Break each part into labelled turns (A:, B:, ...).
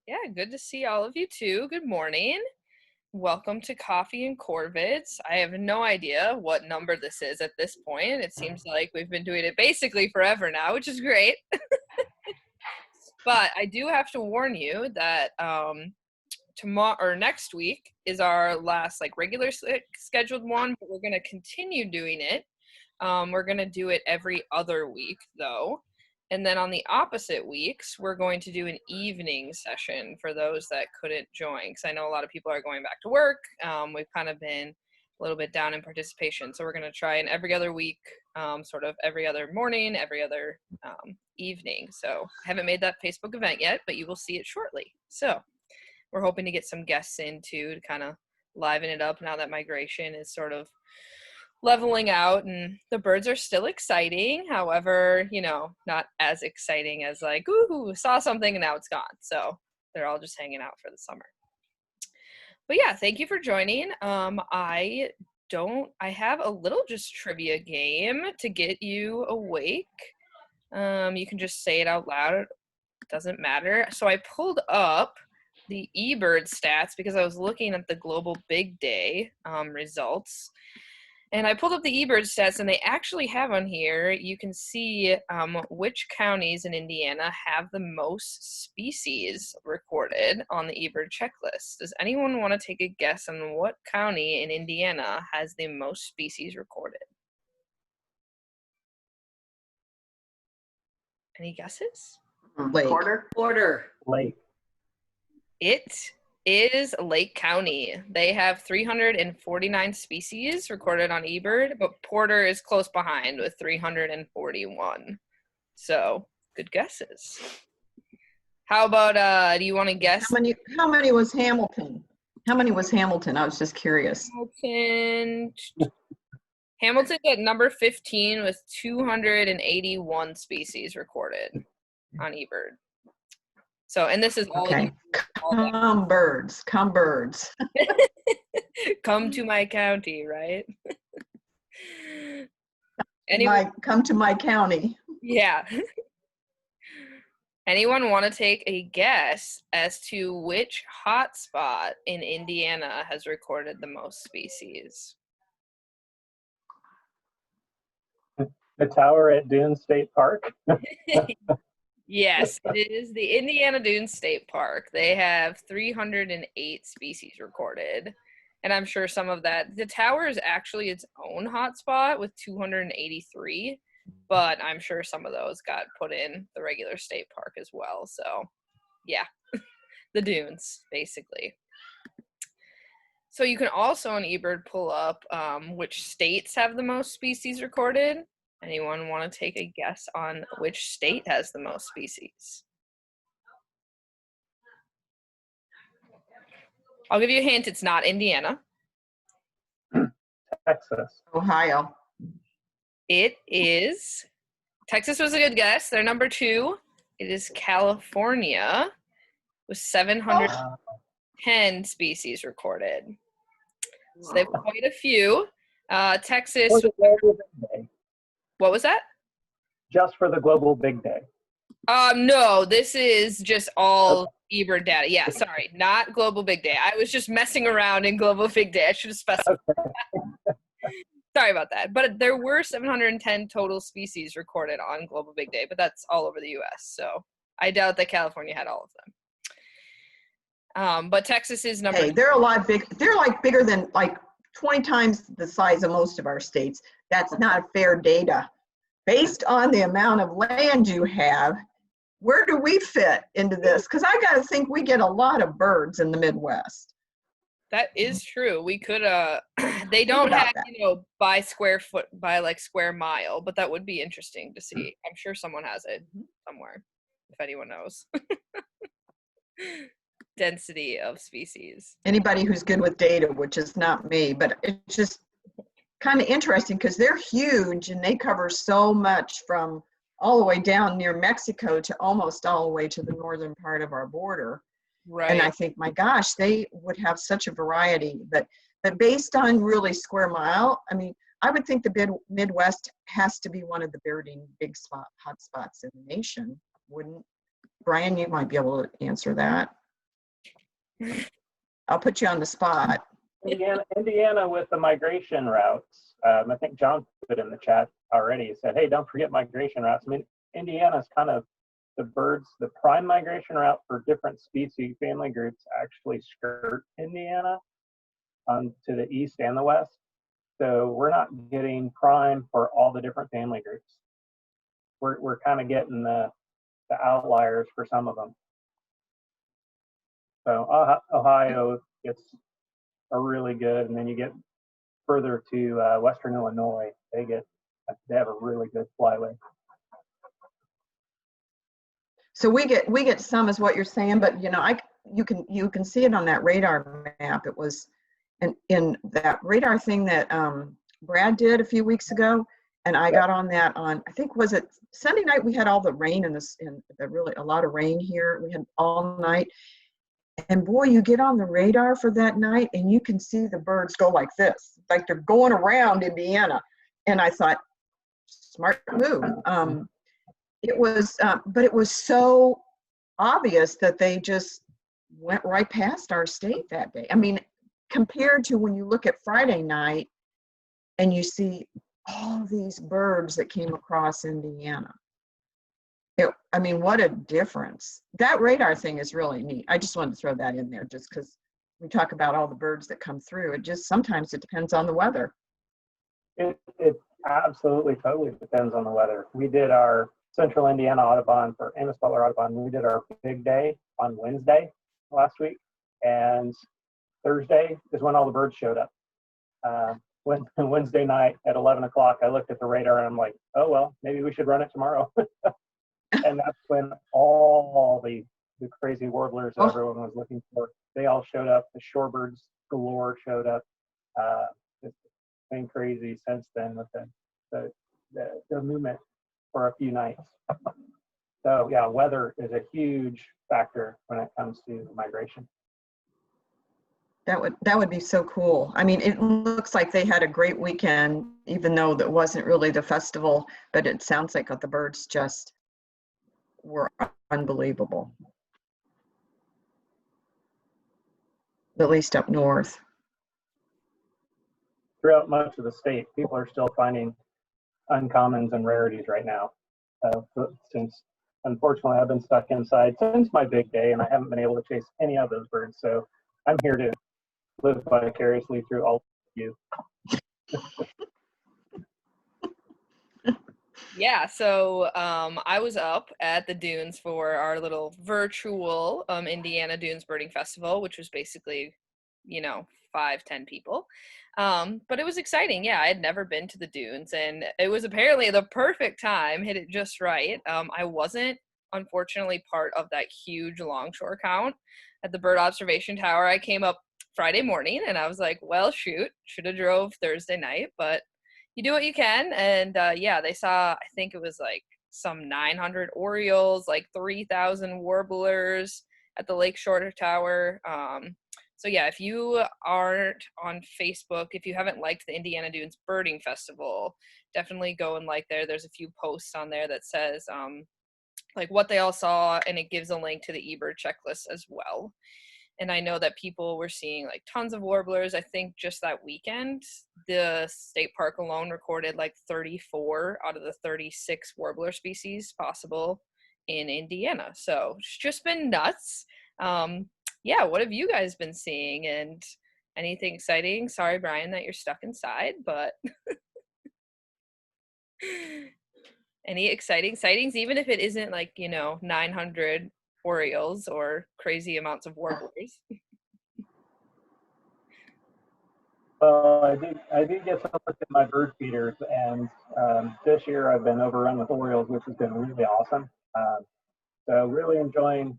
A: Yeah, good to see all of you too. Good morning. Welcome to Coffee and COrVIDs. I have no idea what number this is at this point. It seems like we've been doing it basically forever now, which is great. But I do have to warn you that tomorrow or next week is our last regular scheduled one, but we're going to continue doing it. We're going to do it every other week though. And then on the opposite weeks, we're going to do an evening session for those that couldn't join, because I know a lot of people are going back to work. We've kind of been a little bit down in participation. So we're going to try an every other week, sort of every other morning, every other evening. So I haven't made that Facebook event yet, but you will see it shortly. So we're hoping to get some guests in too to kind of liven it up now that migration is sort of leveling out, and the birds are still exciting. However, not as exciting as ooh, saw something and now it's gone. So they're all just hanging out for the summer. But yeah, thank you for joining. I have a little just trivia game to get you awake. You can just say it out loud. It doesn't matter. So I pulled up the eBird stats because I was looking at the Global Big Day results. And I pulled up the eBird stats, and they actually have on here, you can see which counties in Indiana have the most species recorded on the eBird checklist. Does anyone want to take a guess on what county in Indiana has the most species recorded? Any guesses?
B: Lake.
C: Porter.
B: Lake.
A: It is Lake County. They have 349 species recorded on eBird, but Porter is close behind with 341. So, good guesses. How about, do you want to guess?
B: How many was Hamilton? How many was Hamilton? I was just curious.
A: Hamilton's at number 15 with 281 species recorded on eBird. So, and this is all.
B: Okay. Come birds. Come
A: to my county, right?
B: Come to my county.
A: Yeah. Anyone want to take a guess as to which hotspot in Indiana has recorded the most species?
D: The tower at Dune State Park?
A: Yes, it is the Indiana Dunes State Park. They have 308 species recorded. And I'm sure some of that, the tower is actually its own hotspot with 283, but I'm sure some of those got put in the regular state park as well. So yeah, the dunes, basically. So you can also on eBird pull up which states have the most species recorded. Anyone want to take a guess on which state has the most species? I'll give you a hint. It's not Indiana.
D: Texas.
B: Ohio.
A: It is. Texas was a good guess. They're number 2. It is California with 710 species recorded. So they have quite a few. Texas. What was that?
D: Just for the Global Big Day.
A: No, this is just all eBird data. Yeah, sorry, not Global Big Day. I was just messing around in Global Big Day. I should have specified. Sorry about that. But there were 710 total species recorded on Global Big Day, but that's all over the U.S. So I doubt that California had all of them. But Texas is number.
B: Hey, they're a lot big. They're bigger than 20 times the size of most of our states. That's not fair data. Based on the amount of land you have, where do we fit into this? Because I got to think we get a lot of birds in the Midwest.
A: That is true. We could, they don't have, by square mile, but that would be interesting to see. I'm sure someone has it somewhere, if anyone knows. Density of species.
B: Anybody who's good with data, which is not me, but it's just kind of interesting because they're huge and they cover so much from all the way down near Mexico to almost all the way to the northern part of our border.
A: Right.
B: And I think, my gosh, they would have such a variety. But based on really square mile, I mean, I would think the Midwest has to be one of the birding hot spots in the nation, wouldn't? Brian, you might be able to answer that. I'll put you on the spot.
D: Indiana with the migration routes. I think John put in the chat already. He said, hey, don't forget migration routes. I mean, Indiana is kind of the prime migration route for different species family groups actually skirt Indiana to the east and the west. So we're not getting prime for all the different family groups. We're kind of getting the outliers for some of them. So Ohio gets a really good, and then you get further to Western Illinois, they have a really good flyway.
B: So we get some, is what you're saying, but you can see it on that radar map. It was in that radar thing that Brad did a few weeks ago, and I got on that on, I think, was it Sunday night? We had all the rain and really a lot of rain here. We had all night, and boy, you get on the radar for that night, and you can see the birds go like this, like they're going around Indiana. And I thought, smart move. It was, but it was so obvious that they just went right past our state that day. I mean, compared to when you look at Friday night and you see all these birds that came across Indiana. I mean, what a difference. That radar thing is really neat. I just wanted to throw that in there just because we talk about all the birds that come through. Sometimes it depends on the weather.
D: It absolutely totally depends on the weather. We did our Central Indiana Audubon for Amos Butler Audubon. We did our big day on Wednesday last week, and Thursday is when all the birds showed up. Wednesday night at 11 o'clock, I looked at the radar and I'm like, oh, well, maybe we should run it tomorrow. And that's when all the crazy warblers that everyone was looking for, they all showed up. The shorebirds galore showed up. It's been crazy since then with the movement for a few nights. So yeah, weather is a huge factor when it comes to migration.
B: That would be so cool. I mean, it looks like they had a great weekend, even though that wasn't really the festival, but it sounds like the birds just were unbelievable. At least up north.
D: Throughout much of the state, people are still finding uncommons and rarities right now. Since, unfortunately, I've been stuck inside since my big day, and I haven't been able to chase any of those birds. So I'm here to live vicariously through all of you.
A: Yeah, so I was up at the dunes for our little virtual Indiana Dunes Birding Festival, which was basically, 5-10 people. But it was exciting. Yeah, I had never been to the dunes, and it was apparently the perfect time, hit it just right. I wasn't, unfortunately, part of that huge longshore count at the bird observation tower. I came up Friday morning, and I was like, well, shoot, should have drove Thursday night, but you do what you can. And yeah, they saw, I think it was like some 900 orioles, like 3,000 warblers at the Lakeshore Tower. So yeah, if you aren't on Facebook, if you haven't liked the Indiana Dunes Birding Festival, definitely go and like there. There's a few posts on there that says like what they all saw, and it gives a link to the eBird checklist as well. And I know that people were seeing like tons of warblers. I think just that weekend, the state park alone recorded like 34 out of the 36 warbler species possible in Indiana. So it's just been nuts. Yeah, what have you guys been seeing, and anything exciting? Sorry, Brian, that you're stuck inside, but any exciting sightings, even if it isn't like, 900 orioles or crazy amounts of warblers?
D: Well, I did get some look at my bird feeders, and this year I've been overrun with orioles, which has been really awesome. So really enjoying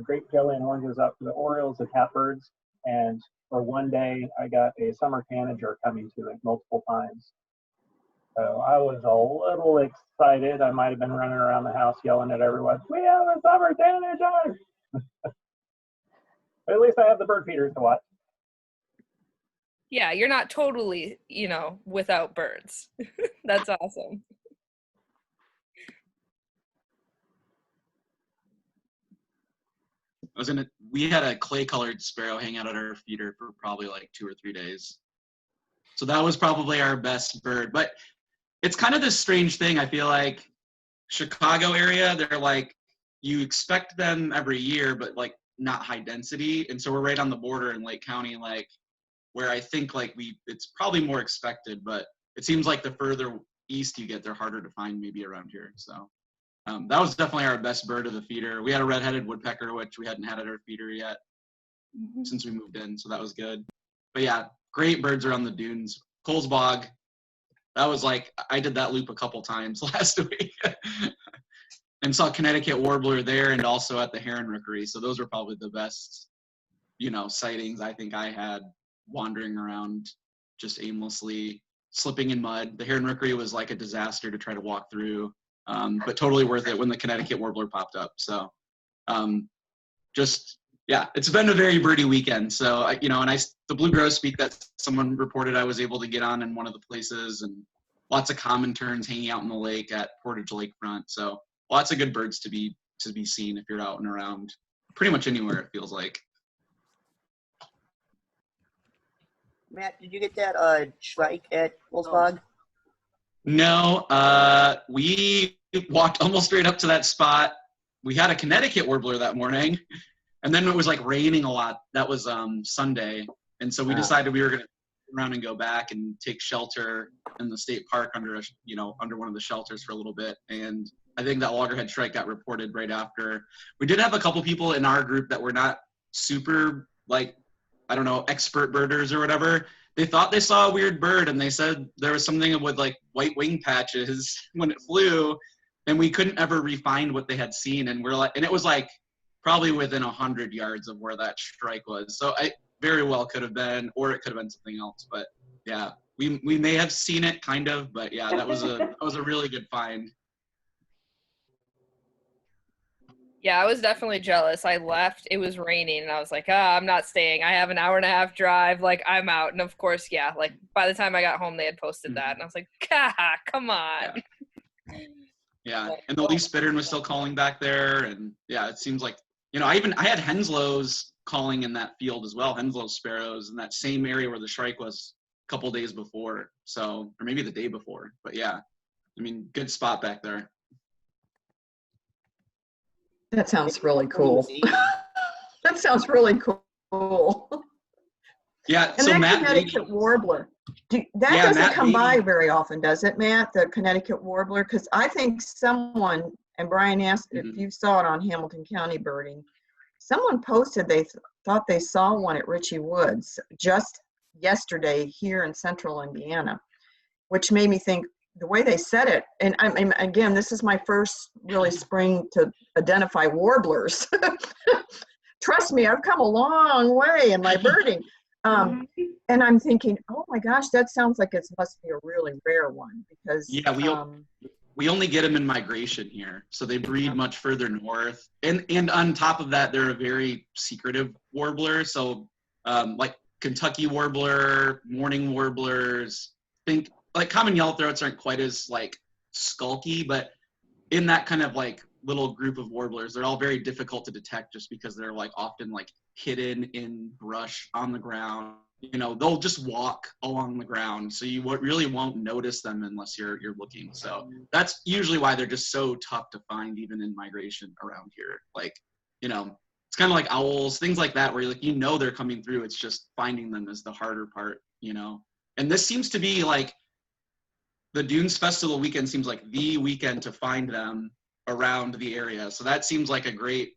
D: grape jelly and oranges up to the orioles, the catbirds, and for one day I got a summer tanager coming to it multiple times. So I was a little excited. I might have been running around the house yelling at everyone, "We have a summer tanager!" But at least I have the bird feeders to watch.
A: Yeah, you're not totally, without birds. That's awesome.
C: We had a clay-colored sparrow hang out at our feeder for probably like 2 or 3 days. So that was probably our best bird. But it's kind of this strange thing. I feel like Chicago area, they're like, you expect them every year, but like not high density. And so we're right on the border in Lake County, like where I think like it's probably more expected, but it seems like the further east you get, they're harder to find maybe around here. So that was definitely our best bird of the feeder. We had a red-headed woodpecker, which we hadn't had at our feeder yet since we moved in. So that was good. But yeah, great birds around the dunes. Coles Bog, that was like, I did that loop a couple times last week and saw Connecticut Warbler there and also at the Heron Rookery. So those were probably the best, sightings I think I had wandering around just aimlessly, slipping in mud. The Heron Rookery was like a disaster to try to walk through, but totally worth it when the Connecticut Warbler popped up. So it's been a very birdie weekend. So, and the blue grosbeak that someone reported I was able to get on in one of the places, and lots of common terns hanging out in the lake at Portage Lakefront. So lots of good birds to be seen if you're out and around pretty much anywhere, it feels like.
E: Matt, did you get that shrike at Coles Bog?
C: No, we walked almost straight up to that spot. We had a Connecticut Warbler that morning, and then it was like raining a lot. That was Sunday, and so we decided we were going to turn around and go back and take shelter in the state park under one of the shelters for a little bit. And I think that loggerhead shrike got reported right after. We did have a couple people in our group that were not super expert birders or whatever. They thought they saw a weird bird, and they said there was something with like white wing patches when it flew, and we couldn't ever refine what they had seen. And it was like probably within 100 yards of where that strike was. So I very well could have been, or it could have been something else. But yeah, we may have seen it kind of, but yeah, that was a really good find.
A: Yeah, I was definitely jealous. I left, it was raining, and I was like, I'm not staying. I have an hour-and-a-half drive, like, I'm out. And of course, yeah, like, by the time I got home, they had posted that, and I was like, come on.
C: Yeah, and the leaf bittern was still calling back there, and yeah, it seems like, I had Henslows calling in that field as well, Henslow sparrows in that same area where the shrike was a couple days before, or maybe the day before, but yeah, good spot back there.
B: That sounds really cool. That sounds really cool.
C: Yeah,
B: and
C: so
B: that
C: Matt
B: Connecticut Warbler, doesn't come by very often, does it, Matt, the Connecticut Warbler? Because I think someone, and Brian asked if you saw it on Hamilton County Birding, someone posted they thought they saw one at Ritchie Woods just yesterday here in central Indiana, which made me think, the way they said it, and again, this is my first really spring to identify warblers. Trust me, I've come a long way in my birding. And I'm thinking, oh my gosh, that sounds like it must be a really rare one, because
C: we only get them in migration here, so they breed much further north. And on top of that, they're a very secretive warbler. So like Kentucky warbler, mourning warblers, like common yellowthroats aren't quite as like skulky, but in that kind of like little group of warblers, they're all very difficult to detect just because they're like often like hidden in brush on the ground. They'll just walk along the ground, so you really won't notice them unless you're looking. So that's usually why they're just so tough to find even in migration around here. Like, it's kind of like owls, things like that, where they're coming through. It's just finding them is the harder part, And this seems to be like, the Dunes Festival weekend seems like the weekend to find them around the area. So that seems like a great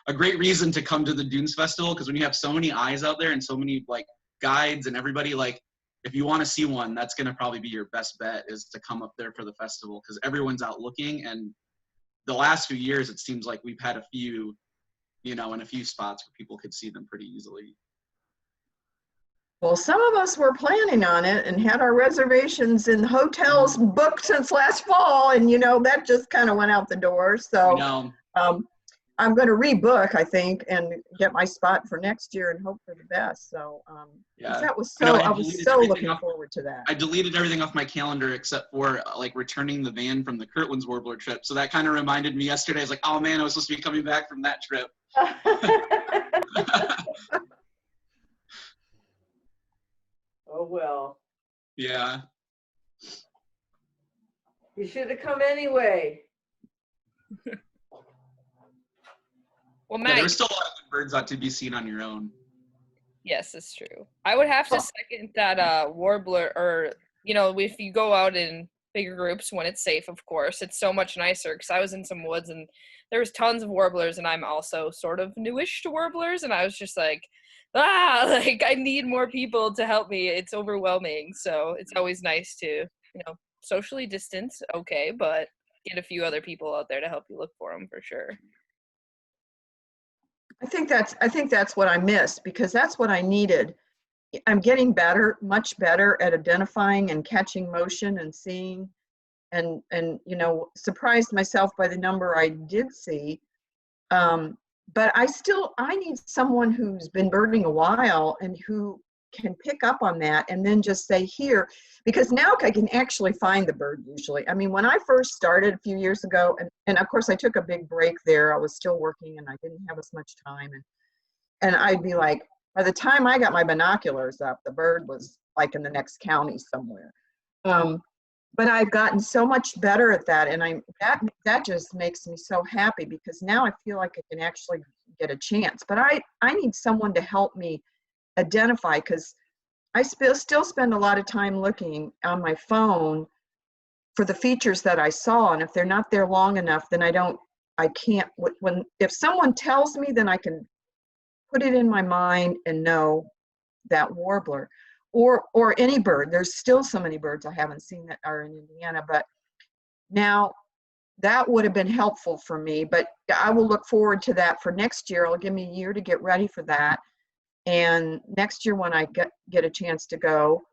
C: reason to come to the Dunes Festival, because when you have so many eyes out there and so many like guides and everybody, like if you want to see one, that's going to probably be your best bet, is to come up there for the festival, because everyone's out looking. And the last few years, it seems like we've had a few, in a few spots where people could see them pretty easily.
B: Well, some of us were planning on it and had our reservations in hotels booked since last fall, and that just kind of went out the door. So I'm going to rebook, I think, and get my spot for next year and hope for the best. So, 'cause
C: Yeah.
B: that was
C: I know
B: I was
C: deleted
B: so
C: everything
B: looking
C: off-
B: forward to that.
C: I deleted everything off my calendar except for like returning the van from the Kirtland's Warbler trip. So that kind of reminded me yesterday. I was like, oh man, I was supposed to be coming back from that trip.
F: Oh, well.
C: Yeah.
F: You should have come anyway.
A: Well,
C: Yeah,
A: Matt,
C: there's still a lot of good birds out to be seen on your own.
A: yes, it's true. I would have to second that warbler, or if you go out in bigger groups when it's safe, of course, it's so much nicer. Because I was in some woods and there was tons of warblers, and I'm also sort of newish to warblers, and I was just like, like I need more people to help me. It's overwhelming. So it's always nice to socially distance, okay, but get a few other people out there to help you look for them for sure.
B: I think that's what I missed, because that's what I needed. I'm getting better, much better at identifying and catching motion and seeing, and surprised myself by the number I did see. But I need someone who's been birding a while and who can pick up on that and then just say here, because now I can actually find the bird usually. I mean, when I first started a few years ago, and of course I took a big break there, I was still working and I didn't have as much time, and I'd be like, by the time I got my binoculars up, the bird was like in the next county somewhere. But I've gotten so much better at that, and that just makes me so happy, because now I feel like I can actually get a chance. But I need someone to help me identify, because I still spend a lot of time looking on my phone for the features that I saw, and if they're not there long enough, then I can't. If someone tells me, then I can put it in my mind and know that warbler. Or any bird. There's still so many birds I haven't seen that are in Indiana, but now that would have been helpful for me. But I will look forward to that for next year. It'll give me a year to get ready for that. And next year when I get a chance to go,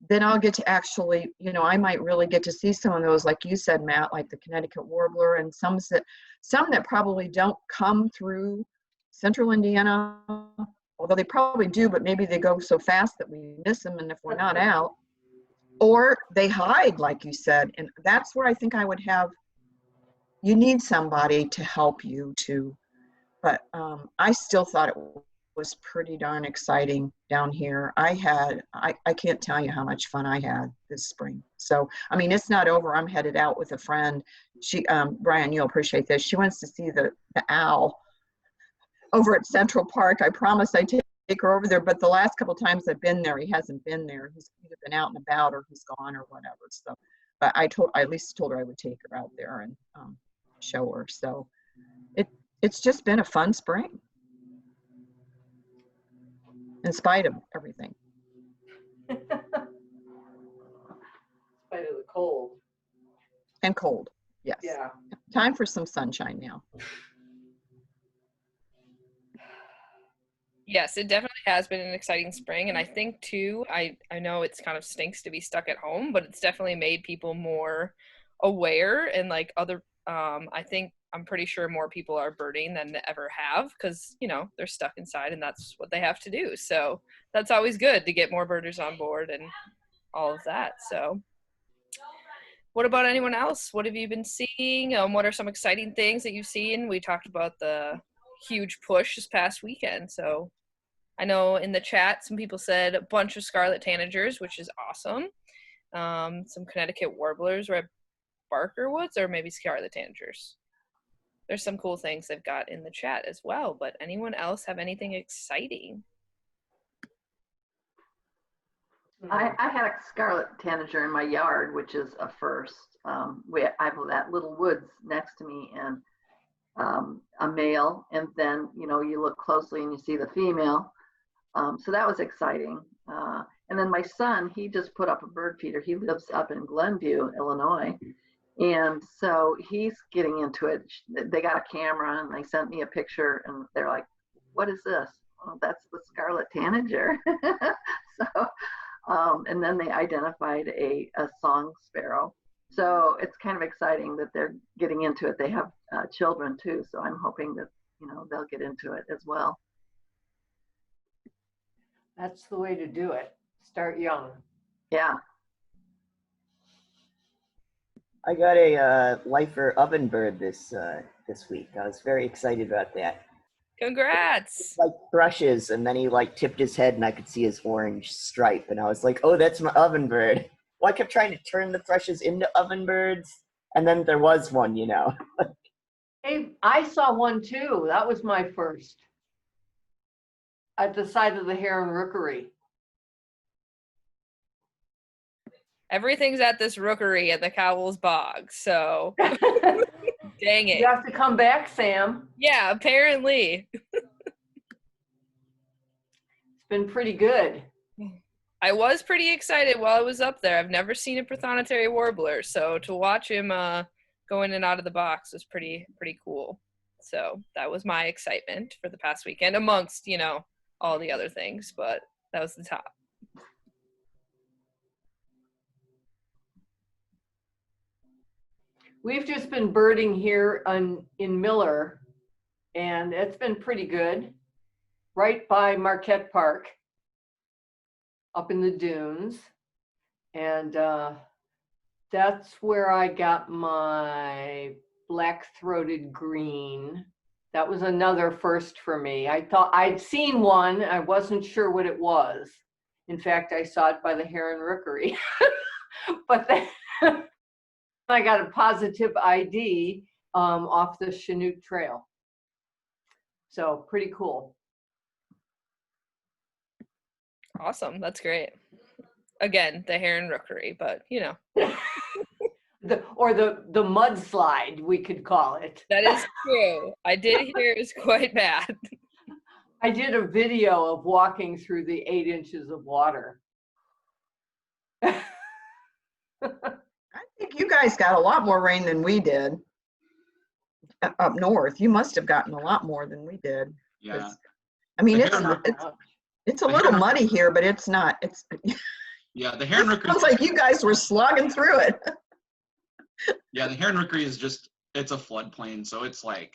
B: then I'll get to actually, I might really get to see some of those, like you said, Matt, like the Connecticut Warbler, and some that probably don't come through central Indiana, although they probably do, but maybe they go so fast that we miss them, and if we're not out, or they hide, like you said. And that's where I think I would have, you need somebody to help you too. But I still thought it was pretty darn exciting down here. I can't tell you how much fun I had this spring. So, I mean, it's not over. I'm headed out with a friend. Brian, you'll appreciate this. She wants to see the owl over at Central Park. I promised I'd take her over there, but the last couple times I've been there, he hasn't been there. He's either been out and about or he's gone or whatever. So, but I at least told her I would take her out there and show her. So it's just been a fun spring, in spite of everything.
F: In spite of the cold.
B: And cold, yes.
F: Yeah.
B: Time for some sunshine now.
A: Yes, it definitely has been an exciting spring. And I think too, I know it's kind of stinks to be stuck at home, but it's definitely made people more aware, and like I'm pretty sure more people are birding than they ever have, because they're stuck inside and that's what they have to do. So that's always good to get more birders on board and all of that. So what about anyone else? What have you been seeing? What are some exciting things that you've seen? We talked about the huge push this past weekend. So I know in the chat, some people said a bunch of scarlet tanagers, which is awesome. Some Connecticut warblers, red Barker woods, or maybe scarlet tanagers. There's some cool things they've got in the chat as well, but anyone else have anything exciting?
G: I had a scarlet tanager in my yard, which is a first. I have that little woods next to me, and a male, and then you look closely and you see the female. So that was exciting. And then my son, he just put up a bird feeder. He lives up in Glenview, Illinois. And so he's getting into it. They got a camera and they sent me a picture and they're like, what is this? Oh, that's the scarlet tanager. So, and then they identified a song sparrow. So it's kind of exciting that they're getting into it. They have children too, so I'm hoping that, you know, they'll get into it as well.
F: That's the way to do it. Start young.
G: Yeah.
E: I got a lifer ovenbird this week. I was very excited about that.
A: Congrats.
E: Like thrushes, and then he like tipped his head, and I could see his orange stripe, and I was like, "Oh, that's my ovenbird." Well, I kept trying to turn the thrushes into ovenbirds, and then there was one, you know.
F: Hey, I saw one too. That was my first. At the side of the Heron Rookery.
A: Everything's at this rookery at the Cowles Bog, so dang it.
F: You have to come back, Sam.
A: Yeah, apparently.
F: It's been pretty good.
A: I was pretty excited while I was up there. I've never seen a prothonotary warbler, so to watch him go in and out of the box was pretty cool. So that was my excitement for the past weekend, amongst, you know, all the other things, but that was the top.
F: We've just been birding here in Miller, and it's been pretty good. Right by Marquette Park, up in the dunes. And that's where I got my black-throated green. That was another first for me. I thought I'd seen one. I wasn't sure what it was. In fact, I saw it by the Heron Rookery. But then I got a positive ID off the Chinook Trail. So pretty cool.
A: Awesome. That's great. Again, the Heron Rookery, but you know.
F: the mudslide, we could call it.
A: That is true. I did hear it was quite bad.
F: I did a video of walking through the 8 inches of water.
B: I think you guys got a lot more rain than we did up north. You must have gotten a lot more than we did.
C: Yeah.
B: I mean,
C: The
B: it's a little muddy here, but it's not.
C: Yeah, the Heron Rookery.
B: Sounds like you guys were slogging through it.
C: Yeah, the Heron Rookery is it's a floodplain, so it's like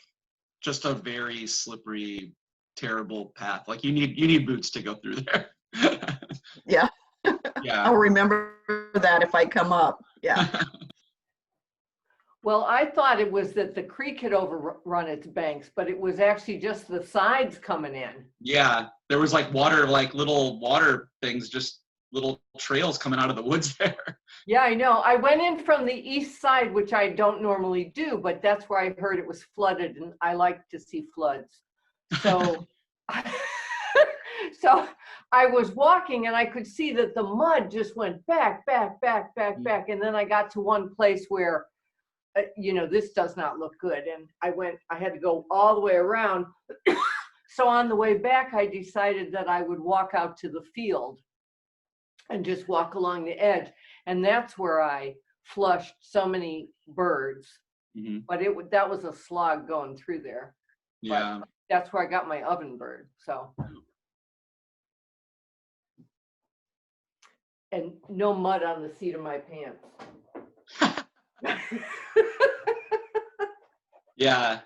C: just a very slippery, terrible path. Like you need boots to go through there.
B: Yeah.
C: Yeah.
B: I'll remember that if I come up. Yeah.
F: Well, I thought it was that the creek had overrun its banks, but it was actually just the sides coming in.
C: Yeah, there was like little water things, just little trails coming out of the woods there.
F: Yeah, I know. I went in from the east side, which I don't normally do, but that's where I heard it was flooded, and I like to see floods. So, so I was walking, and I could see that the mud just went back, and then I got to one place where, you know, this does not look good, and I had to go all the way around. So on the way back, I decided that I would walk out to the field and just walk along the edge. And that's where I flushed so many birds. Mm-hmm. But that was a slog going through there.
C: Yeah.
F: But that's where I got my ovenbird. So. And no mud on the seat of my pants.
C: Yeah.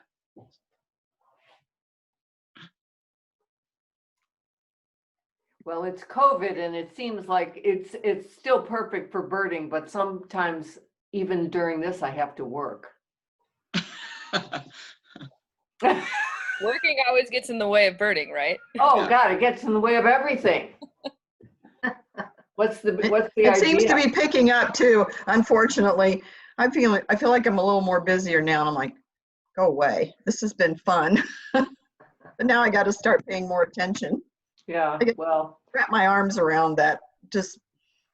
F: Well, it's COVID, and it seems like it's still perfect for birding, but sometimes even during this, I have to work.
A: Working always gets in the way of birding, right?
F: Oh God, it gets in the way of everything. What's the
B: It
F: idea?
B: seems to be picking up too, unfortunately. I feel like I'm a little more busier now, and I'm like, go away. This has been fun. But now I got to start paying more attention.
F: Yeah, well.
B: Wrap my arms around that.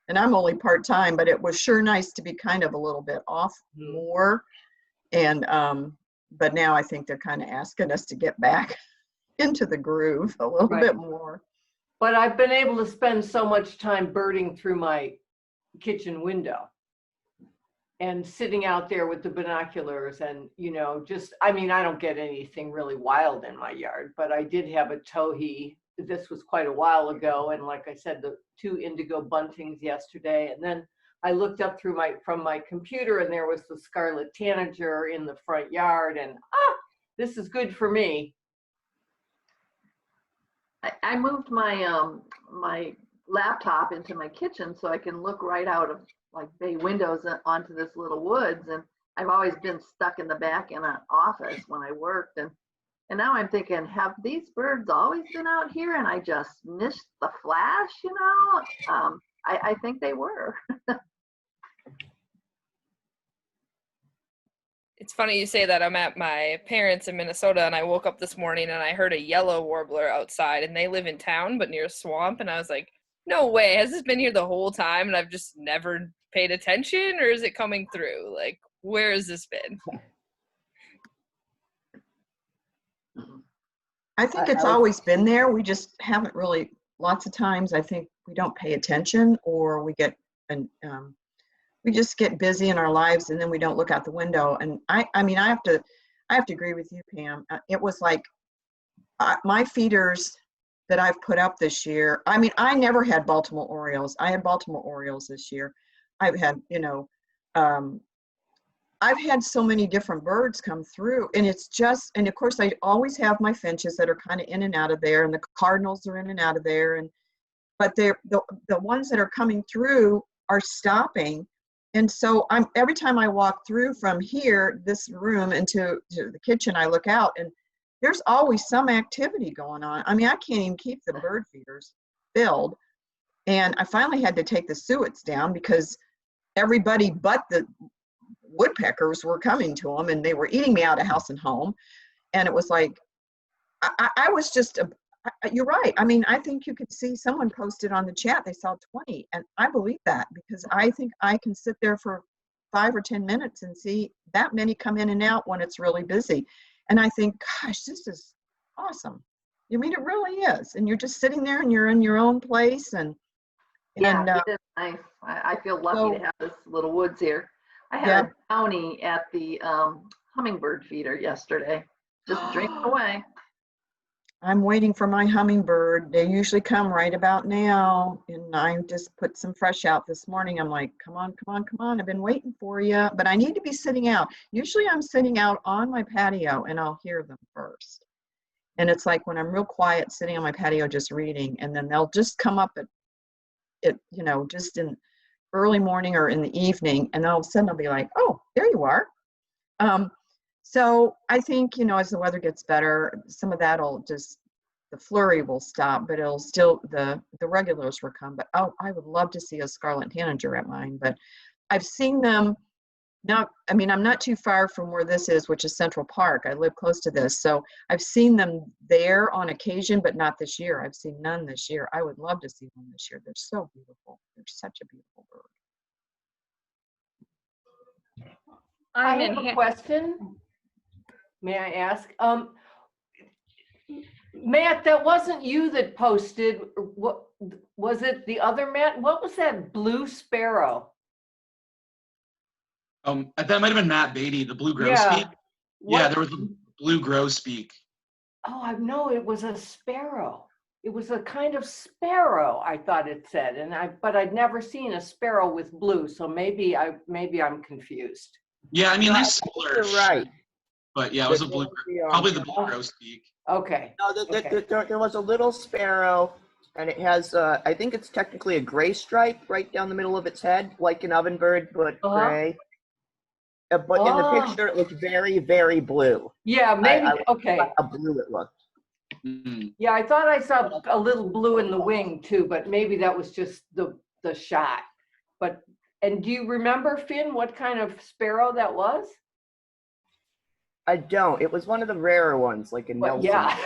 B: And I'm only part-time, but it was sure nice to be kind of a little bit off more. And, but now I think they're kind of asking us to get back into the groove a little bit more.
F: But I've been able to spend so much time birding through my kitchen window and sitting out there with the binoculars and, you know, I mean, I don't get anything really wild in my yard, but I did have a towhee. This was quite a while ago. And like I said, the 2 indigo buntings yesterday, and then I looked up from my computer, and there was the scarlet tanager in the front yard, and this is good for me.
G: I moved my my laptop into my kitchen so I can look right out of like bay windows onto this little woods. And I've always been stuck in the back in an office when I worked. And now I'm thinking, have these birds always been out here and I just missed the flash, you know? I think they were.
A: It's funny you say that. I'm at my parents in Minnesota, and I woke up this morning and I heard a yellow warbler outside, and they live in town but near a swamp, and I was like, no way, has this been here the whole time and I've just never paid attention, or is it coming through? Like, where has this been?
B: I think it's always been there. We just haven't really, lots of times I think we don't pay attention, or we get, we just get busy in our lives and then we don't look out the window. And I mean, I have to agree with you, Pam. It was like my feeders that I've put up this year. I mean, I never had Baltimore Orioles. I had Baltimore Orioles this year. I've had, you know, I've had so many different birds come through, and it's just, and of course I always have my finches that are kind of in and out of there, and the cardinals are in and out of there, and but they're the ones that are coming through are stopping. And so every time I walk through from here, this room, into the kitchen, I look out and there's always some activity going on. I mean, I can't even keep the bird feeders filled. And I finally had to take the suets down because everybody but the woodpeckers were coming to them, and they were eating me out of house and home. And it was like, I was just, you're right. I mean, I think you could see someone posted on the chat, they saw 20, and I believe that because I think I can sit there for 5 or 10 minutes and see that many come in and out when it's really busy. And I think, gosh, this is awesome. I mean, it really is. And you're just sitting there and you're in your own place. And
G: Yeah, it is nice. I feel lucky to have this little woods here. I had a downy at the hummingbird feeder yesterday, just drinking away.
B: I'm waiting for my hummingbird. They usually come right about now. And I just put some fresh out this morning. I'm like, come on, come on, come on. I've been waiting for you. But I need to be sitting out. Usually I'm sitting out on my patio and I'll hear them first. And it's like when I'm real quiet sitting on my patio just reading, and then they'll just come up at you know, just in early morning or in the evening. And all of a sudden I'll be like, oh, there you are. So I think, you know, as the weather gets better, some of that'll just, the flurry will stop, but it'll still, the regulars will come. But I would love to see a scarlet tanager at mine, but I've seen them not, I mean, I'm not too far from where this is, which is Central Park. I live close to this. So I've seen them there on occasion, but not this year. I've seen none this year. I would love to see them this year. They're so beautiful. They're such a beautiful bird.
F: I have a question. May I ask? Matt, that wasn't you that posted. What was it? The other Matt? What was that blue sparrow?
C: That might have been Matt Beatty, the blue grosbeak. Yeah, there was a blue grosbeak.
F: Oh, I know it was a sparrow. It was a kind of sparrow, I thought it said, but I'd never seen a sparrow with blue, so maybe I'm confused.
C: Yeah, I mean they're similar.
E: You're right.
C: But yeah, it was a blue, probably the blue grosbeak.
F: Okay.
E: No, there was a little sparrow, and it has, I think it's technically a gray stripe right down the middle of its head, like an ovenbird, but gray. But in the picture, it looked very, very blue.
F: Yeah, maybe, okay.
E: How blue it looked.
C: Mm-hmm.
F: Yeah, I thought I saw a little blue in the wing too, but maybe that was just the shot. And do you remember, Finn, what kind of sparrow that was?
E: I don't. It was one of the rarer ones, like a Nelson.
F: Yeah.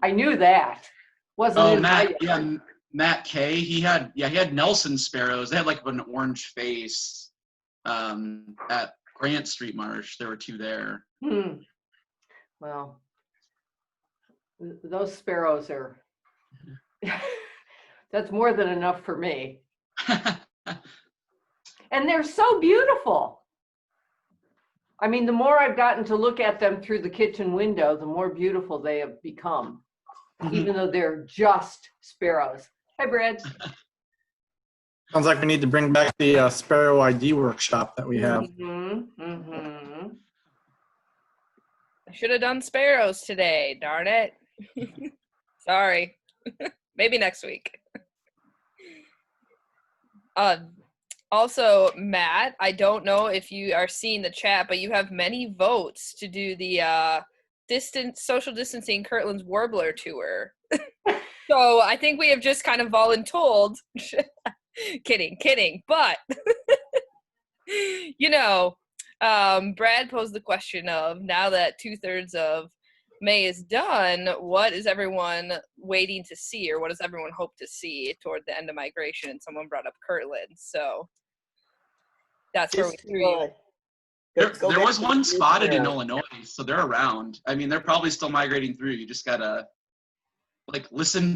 F: I knew that.
C: Matt K. He had Nelson sparrows. They had like an orange face. At Grant Street Marsh, there were 2 there.
F: Well, those sparrows are. That's more than enough for me. And they're so beautiful. I mean, the more I've gotten to look at them through the kitchen window, the more beautiful they have become, even though they're just sparrows. Hi, Brad.
H: Sounds like we need to bring back the Sparrow ID workshop that we have.
A: I should have done sparrows today, darn it. Sorry. Maybe next week. Also, Matt, I don't know if you are seeing the chat, but you have many votes to do the social distancing Kirtland's Warbler tour. So I think we have just kind of voluntold. Kidding. But, Brad posed the question of, now that 2/3 of May is done, what is everyone waiting to see, or what does everyone hope to see toward the end of migration? And someone brought up Kirtland, so that's where we threw you.
C: There was one spotted in Illinois, so they're around. I mean, they're probably still migrating through. You just gotta listen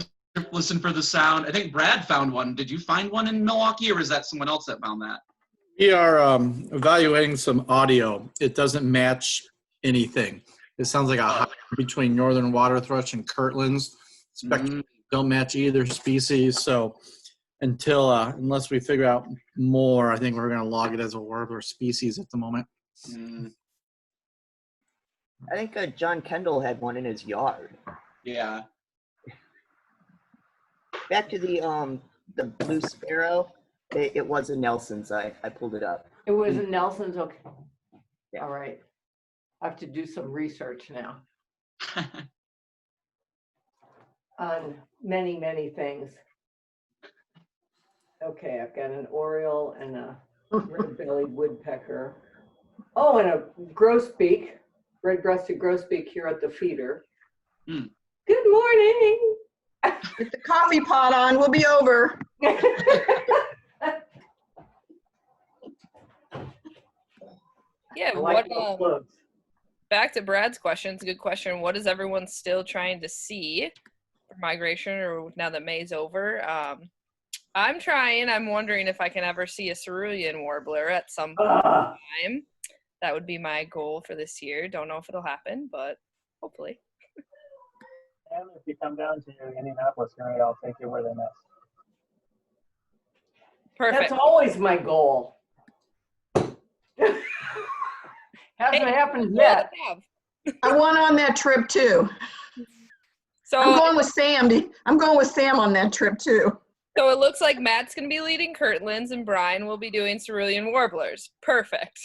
C: for the sound. I think Brad found one. Did you find one in Milwaukee, or was that someone else that found that?
H: We are evaluating some audio. It doesn't match anything. It sounds like a hybrid between northern water thrush and Kirtland's. Spectrum don't match either species. So unless we figure out more, I think we're going to log it as a warbler species at the moment.
E: I think John Kendall had one in his yard.
C: Yeah.
E: Back to the blue sparrow. It was a Nelson's. I pulled it up.
F: It was a Nelson's. Okay.
E: Yeah.
F: All right. I have to do some research now on many things. Okay, I've got an oriole and a red-bellied woodpecker. Oh, and a grosbeak, red-breasted grosbeak here at the feeder. Good morning.
B: Get the coffee pot on. We'll be over.
A: Yeah, back to Brad's question. It's a good question. What is everyone still trying to see for migration, or now that May's over? I'm wondering if I can ever see a cerulean warbler at some point in time. That would be my goal for this year. Don't know if it'll happen, but hopefully.
D: And if you come down to Indianapolis area, I'll take you where they nest.
A: Perfect.
F: That's always my goal. Hasn't happened yet.
B: I went on that trip too.
A: So
B: I'm going with Sam on that trip too.
A: So it looks like Matt's going to be leading Kirtland's and Brian will be doing cerulean warblers. Perfect.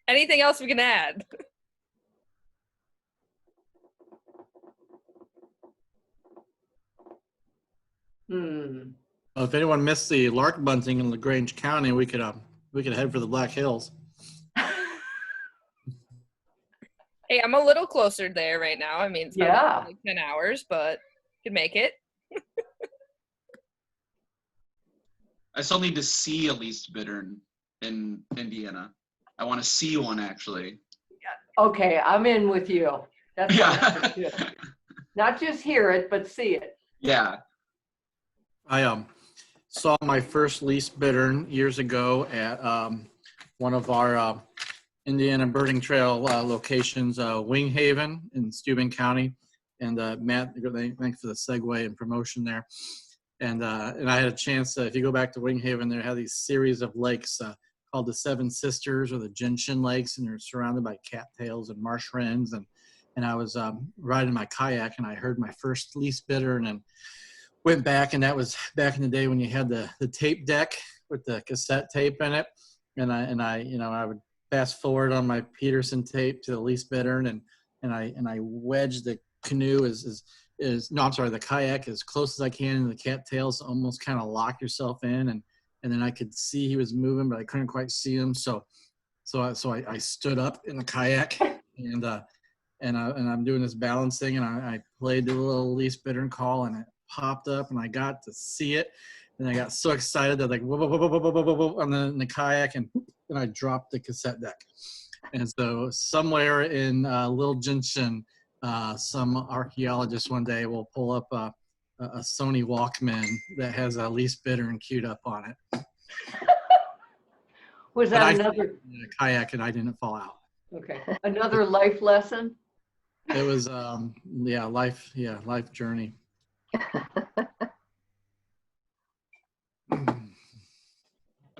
A: Anything else we can add?
H: Well, if anyone missed the lark bunting in LaGrange County, we could head for the Black Hills.
A: Hey, I'm a little closer there right now. I mean, it's about like 10 hours, but could make it.
C: I still need to see a least bittern in Indiana. I want to see one actually.
F: Okay, I'm in with you. That's not just hear it, but see it.
C: Yeah.
H: I saw my first least bittern years ago at one of our Indiana birding trail locations, Wing Haven in Steuben County. And Matt, thanks for the segue and promotion there. And I had a chance, if you go back to Wing Haven, they have these series of lakes called the Seven Sisters or the Gentian Lakes, and they're surrounded by cattails and marsh wrens. And I was riding my kayak, and I heard my first least bittern and went back, and that was back in the day when you had the tape deck with the cassette tape in it. And I would fast forward on my Peterson tape to the least bittern, and I wedged the canoe the kayak as close as I can in the cattails, almost kind of lock yourself in, and then I could see he was moving, but I couldn't quite see him. So I stood up in the kayak, and I'm doing this balancing, and I played the little least bittern call, and it popped up, and I got to see it, and I got so excited that whoa, whoa, whoa, whoa, whoa, whoa, whoa, on the kayak, and then I dropped the cassette deck. And so somewhere in Little Gentian, some archaeologist one day will pull up a Sony Walkman that has a least bittern queued up on it.
F: Was that another
H: kayak, and I didn't fall out?
F: Okay, another life lesson.
H: It was life journey.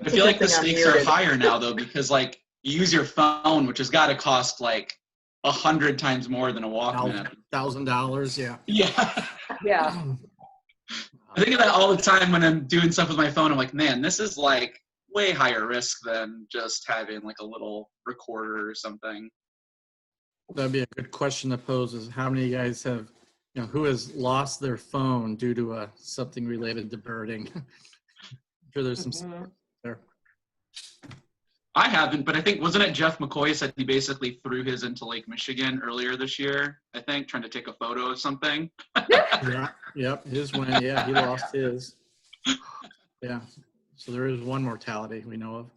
C: I feel like the
B: Good thing I'm
C: stakes are
B: muted.
C: higher now though, because like you use your phone, which has got to cost like 100 times more than a Walkman.
H: $1,000, yeah.
C: Yeah.
F: Yeah.
C: I think of that all the time when I'm doing stuff with my phone. I'm like, man, this is like way higher risk than just having like a little recorder or something.
H: That'd be a good question to pose is how many of you guys have, who has lost their phone due to something related to birding? I'm sure there's some
F: Mhm.
H: there.
C: I haven't, but I think, wasn't it Jeff McCoy said he basically threw his into Lake Michigan earlier this year, I think, trying to take a photo of something?
H: Yeah, yep, his went, yeah, he lost his. Yeah, so there is one mortality we know of.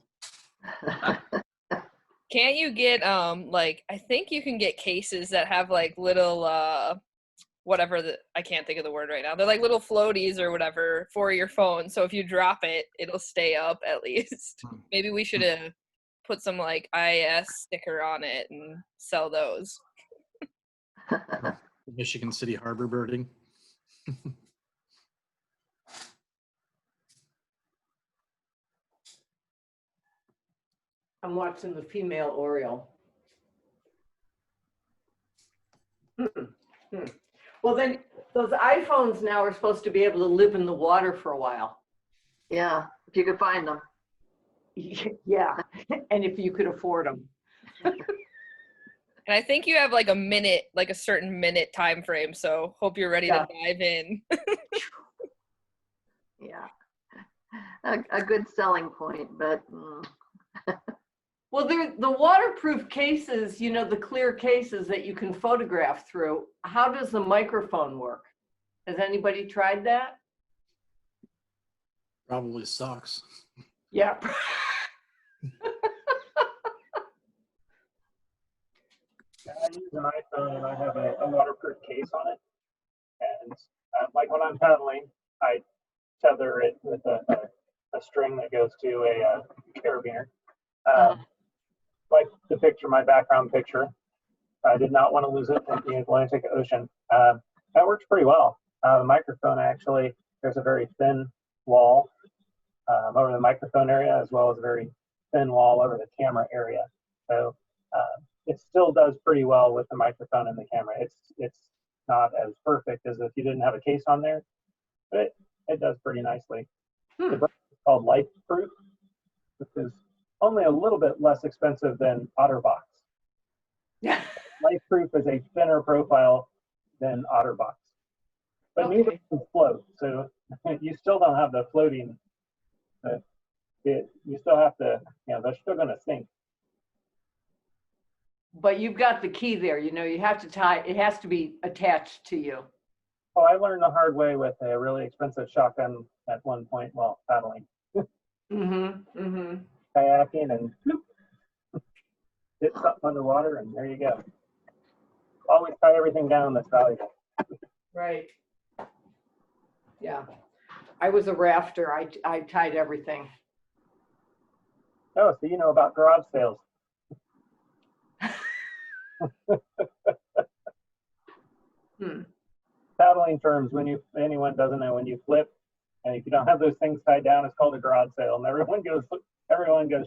A: Can't you get like I think you can get cases that have like little whatever I can't think of the word right now. They're like little floaties or whatever for your phone. So if you drop it, it'll stay up at least. Maybe we should have put some like IAS sticker on it and sell those.
H: Michigan City Harbor birding.
F: I'm watching the female oriole. Well, then those iPhones now are supposed to be able to live in the water for a while.
G: Yeah, if you could find them.
F: Yeah, and if you could afford them.
A: And I think you have like a minute, like a certain minute time frame. So hope you're ready to dive in.
G: Yeah, a good selling point, but.
F: Well, the waterproof cases, the clear cases that you can photograph through. How does the microphone work? Has anybody tried that?
H: Probably sucks.
F: Yeah.
D: I use an iPhone and I have a waterproof case on it. And like when I'm paddling, I tether it with a string that goes to a carabiner. Like the picture, my background picture. I did not want to lose it in the Atlantic Ocean. That works pretty well. The microphone actually, there's a very thin wall over the microphone area, as well as a very thin wall over the camera area. So it still does pretty well with the microphone and the camera. It's not as perfect as if you didn't have a case on there, but it does pretty nicely. The brand is called LifeProof, which is only a little bit less expensive than OtterBox.
F: Yeah.
D: LifeProof is a thinner profile than OtterBox, but neither can float. So you still don't have the floating. You still have to, they're still going to sink.
F: But you've got the key there. You have to tie. It has to be attached to you.
D: Oh, I learned the hard way with a really expensive shotgun at one point while paddling. Kayaking and hit something underwater, and there you go. Always tie everything down that's valuable.
F: Right. Yeah. I was a rafter. I tied everything.
D: Oh, so you know about garage sales. Paddling terms, anyone doesn't know, when you flip, and if you don't have those things tied down, it's called a garage sale, and everyone goes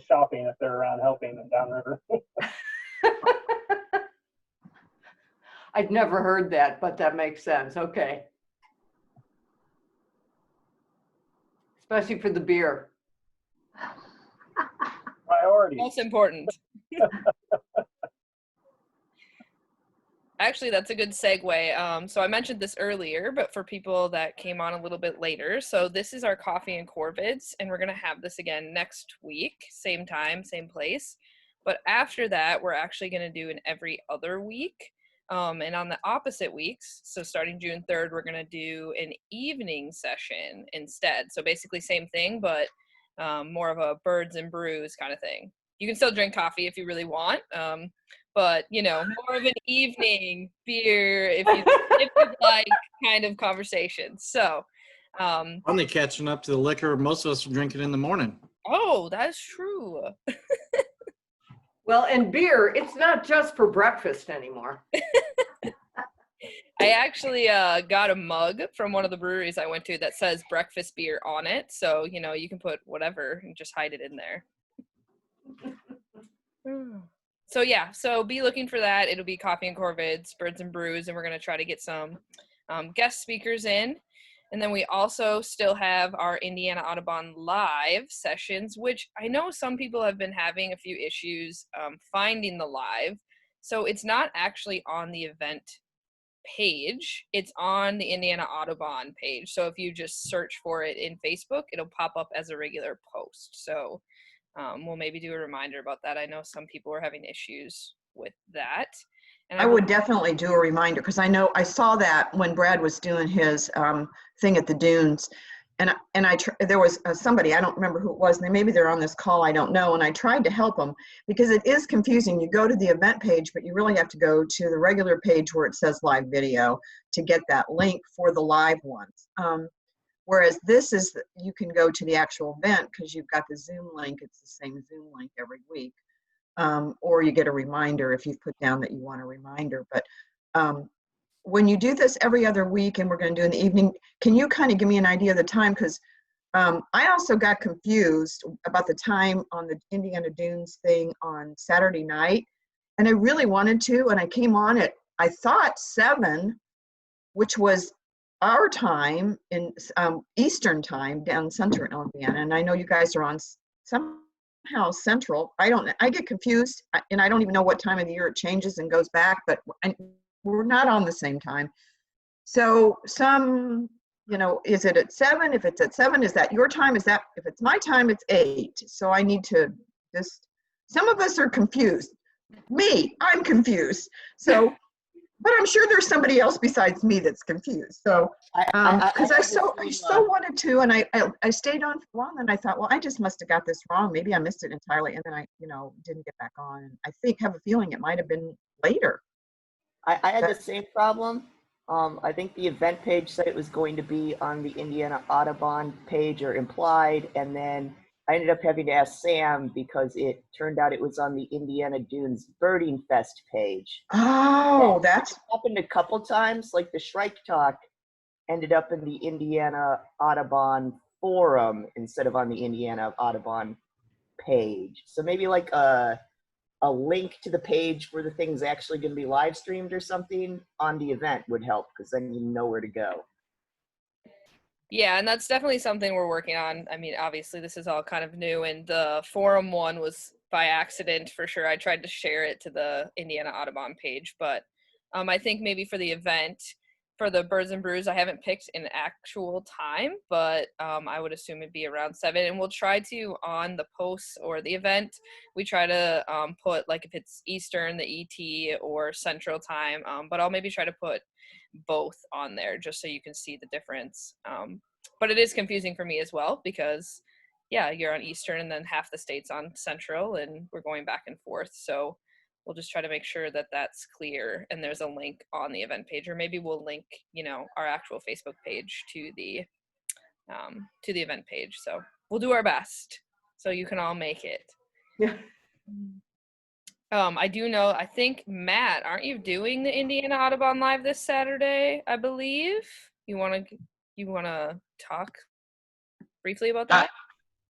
D: shopping if they're around helping them downriver.
F: I'd never heard that, but that makes sense. Okay. Especially for the beer.
D: Priorities.
A: Most important. Actually, that's a good segue. So I mentioned this earlier, but for people that came on a little bit later, so this is our coffee and COrVIDs, and we're going to have this again next week, same time, same place. But after that, we're actually going to do an every other week. And on the opposite weeks, so starting June 3rd, we're going to do an evening session instead. So basically same thing, but more of a birds and brews kind of thing. You can still drink coffee if you really want, but more of an evening beer if you'd like kind of conversation. So
H: Only catching up to the liquor most of us are drinking in the morning.
A: Oh, that's true.
F: Well, and beer, it's not just for breakfast anymore.
A: I actually got a mug from one of the breweries I went to that says breakfast beer on it. So, you know, you can put whatever and just hide it in there. So yeah, so be looking for that. It'll be Coffee and COrVIDs, Birds and Brews, and we're going to try to get some guest speakers in. And then we also still have our Indiana Audubon live sessions, which I know some people have been having a few issues finding the live. So it's not actually on the event page. It's on the Indiana Audubon page. So if you just search for it in Facebook, it'll pop up as a regular post. So we'll maybe do a reminder about that. I know some people are having issues with that. And
B: I would definitely do a reminder, because I know I saw that when Brad was doing his thing at the dunes, and there was somebody, I don't remember who it was, and maybe they're on this call, I don't know, and I tried to help them because it is confusing. You go to the event page, but you really have to go to the regular page where it says live video to get that link for the live ones. Whereas this is, you can go to the actual event because you've got the Zoom link. It's the same Zoom link every week. Or you get a reminder if you've put down that you want a reminder. But when you do this every other week, and we're going to do in the evening, can you kind of give me an idea of the time? Because I also got confused about the time on the Indiana Dunes thing on Saturday night. And I really wanted to, and I came on at, I thought 7, which was our time in Eastern time down central Indiana. And I know you guys are on somehow central. I get confused, and I don't even know what time of the year it changes and goes back, but we're not on the same time. So you know, is it at 7? If it's at 7, is that your time? Is that, if it's my time, it's 8. So I need to just, some of us are confused. I'm confused. So, but I'm sure there's somebody else besides me that's confused. So, because I so wanted to, and I stayed on for a while, and I thought, well, I just must have got this wrong. Maybe I missed it entirely, and then I, you know, didn't get back on. And I have a feeling it might have been later.
E: I had the same problem. I think the event page said it was going to be on the Indiana Audubon page or implied, and then I ended up having to ask Sam because it turned out it was on the Indiana Dunes Birding Fest page.
B: Oh, that's
E: happened a couple times. Like the Shrike Talk ended up in the Indiana Audubon forum instead of on the Indiana Audubon page. So maybe like a link to the page where the thing's actually going to be live streamed or something on the event would help, because then you know where to go.
A: Yeah, and that's definitely something we're working on. I mean, obviously this is all kind of new, and the forum one was by accident for sure. I tried to share it to the Indiana Audubon page, but I think maybe for the event, for the Birds and Brews, I haven't picked an actual time, but I would assume it'd be around 7. And we'll try to, on the posts or the event, we try to put, like, if it's Eastern, the ET, or Central time, but I'll maybe try to put both on there just so you can see the difference. But it is confusing for me as well because, yeah, you're on Eastern and then half the state's on Central, and we're going back and forth. So we'll just try to make sure that that's clear and there's a link on the event page, or maybe we'll link, you know, our actual Facebook page to the event page. So we'll do our best so you can all make it.
F: Yeah.
A: I do know, I think, Matt, aren't you doing the Indiana Audubon Live this Saturday, I believe? You want to talk briefly about that?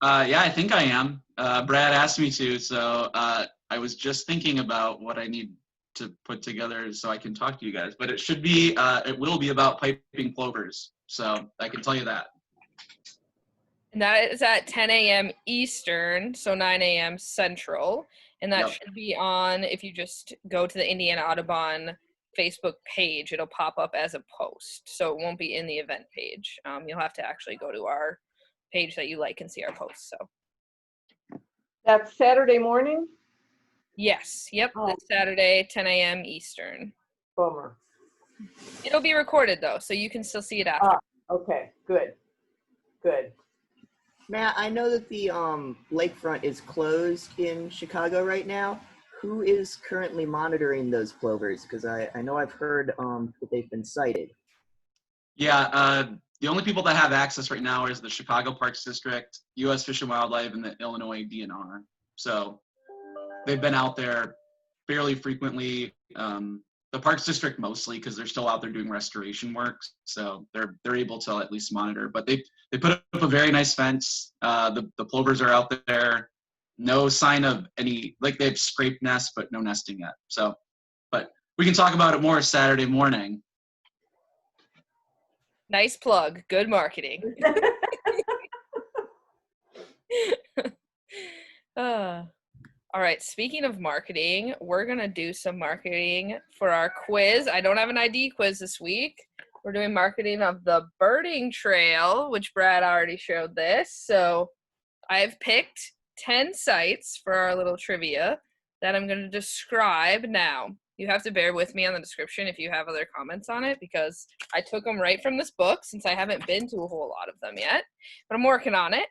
C: Yeah, I think I am. Brad asked me to, so I was just thinking about what I need to put together so I can talk to you guys. But it will be about piping plovers, so I can tell you that.
A: And that is at 10 a.m. Eastern, so 9 a.m. Central. And that should be on, if you just go to the Indiana Audubon Facebook page, it'll pop up as a post. So it won't be in the event page. You'll have to actually go to our page that you like and see our posts. So
F: That's Saturday morning?
A: Yes. Yep.
F: Oh.
A: It's Saturday, 10 a.m. Eastern.
F: Bummer.
A: It'll be recorded, though, so you can still see it after.
F: Okay. Good.
E: Matt, I know that the lakefront is closed in Chicago right now. Who is currently monitoring those plovers? Because I know I've heard that they've been sighted.
C: Yeah, the only people that have access right now is the Chicago Parks District, U.S. Fish and Wildlife, and the Illinois DNR. So they've been out there fairly frequently. the Parks District mostly, because they're still out there doing restoration work, so they're able to at least monitor. But they put up a very nice fence. The plovers are out there. No sign of any, like they've scraped nests, but no nesting yet. So, but we can talk about it more Saturday morning.
A: Nice plug. Good marketing. All right, speaking of marketing, we're going to do some marketing for our quiz. I don't have an ID quiz this week. We're doing marketing of the birding trail, which Brad already showed this. So I've picked 10 sites for our little trivia that I'm going to describe now. You have to bear with me on the description if you have other comments on it, because I took them right from this book since I haven't been to a whole lot of them yet, but I'm working on it.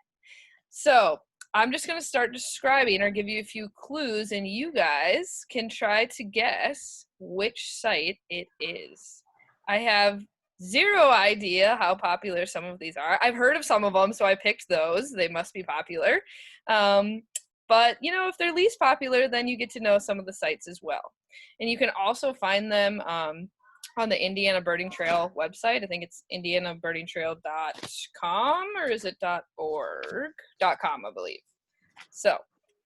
A: So I'm just going to start describing or give you a few clues, and you guys can try to guess which site it is. I have zero idea how popular some of these are. I've heard of some of them, so I picked those. They must be popular. But, you know, if they're least popular, then you get to know some of the sites as well. And you can also find them on the Indiana Birding Trail website. I think it's indianabirdingtrail.com, or is it .org? .com, I believe. So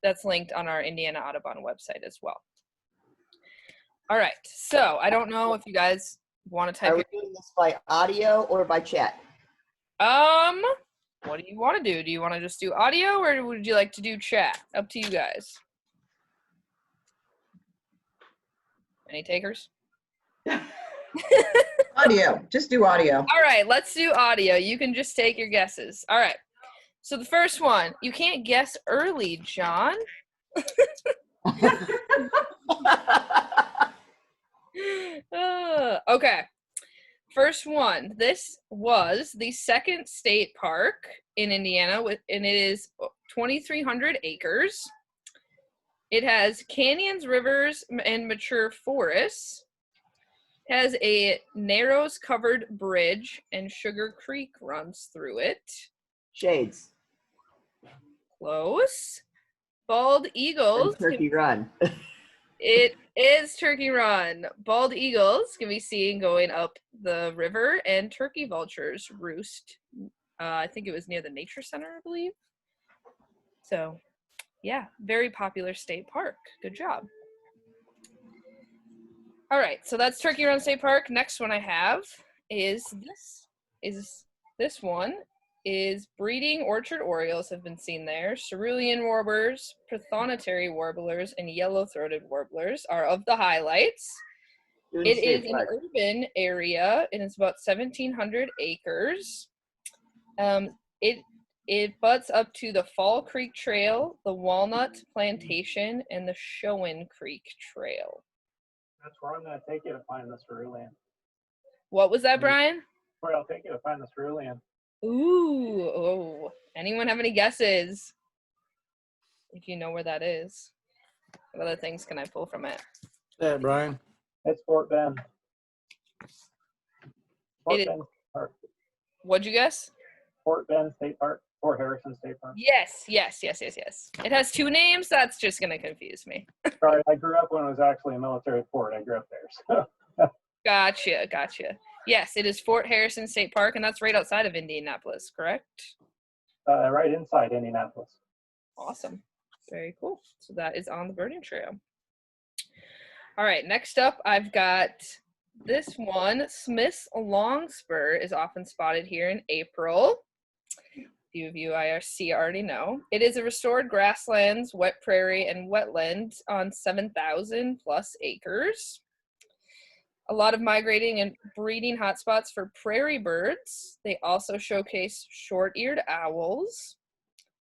A: that's linked on our Indiana Audubon website as well. All right. So I don't know if you guys want to type.
E: Are we doing this by audio or by chat?
A: What do you want to do? Do you want to just do audio, or would you like to do chat? Up to you guys. Any takers?
B: Audio. Just do audio.
A: All right, let's do audio. You can just take your guesses. All right. So the first one, you can't guess early, John. Okay. First one. This was the second state park in Indiana, and it is 2,300 acres. It has canyons, rivers, and mature forests. It has a narrows covered bridge, and Sugar Creek runs through it.
E: Shades.
A: Close. Bald eagles.
E: And Turkey Run.
A: It is Turkey Run. Bald eagles can be seen going up the river, and turkey vultures roost. I think it was near the Nature Center, I believe. So, yeah, very popular state park. Good job. All right, so that's Turkey Run State Park. Next one I have is this one is breeding orchard orioles have been seen there. Cerulean warblers, prothonotary warblers, and yellow-throated warblers are of the highlights. It is an urban area, and it's about 1,700 acres. It butts up to the Fall Creek Trail, the Walnut Plantation, and the Showen Creek Trail.
D: That's where I'm going to take you to find the cerulean.
A: What was that, Brian?
D: Where I'll take you to find the cerulean.
A: Ooh, oh. Anyone have any guesses? If you know where that is. What other things can I pull from it?
H: Yeah, Brian.
D: It's Fort Bend. Fort Bend Park.
A: What'd you guess?
D: Fort Bend State Park. Fort Harrison State Park.
A: Yes. It has two names. That's just going to confuse me.
D: Sorry, I grew up when it was actually a military fort. I grew up there. So.
A: Gotcha. Yes, it is Fort Harrison State Park, and that's right outside of Indianapolis, correct?
D: Right inside Indianapolis.
A: Awesome. Very cool. So that is on the birding trail. All right, next up, I've got this one. Smith's Longspur is often spotted here in April. A few of you IRC already know. It is a restored grasslands, wet prairie, and wetlands on 7,000 plus acres. A lot of migrating and breeding hotspots for prairie birds. They also showcase short-eared owls.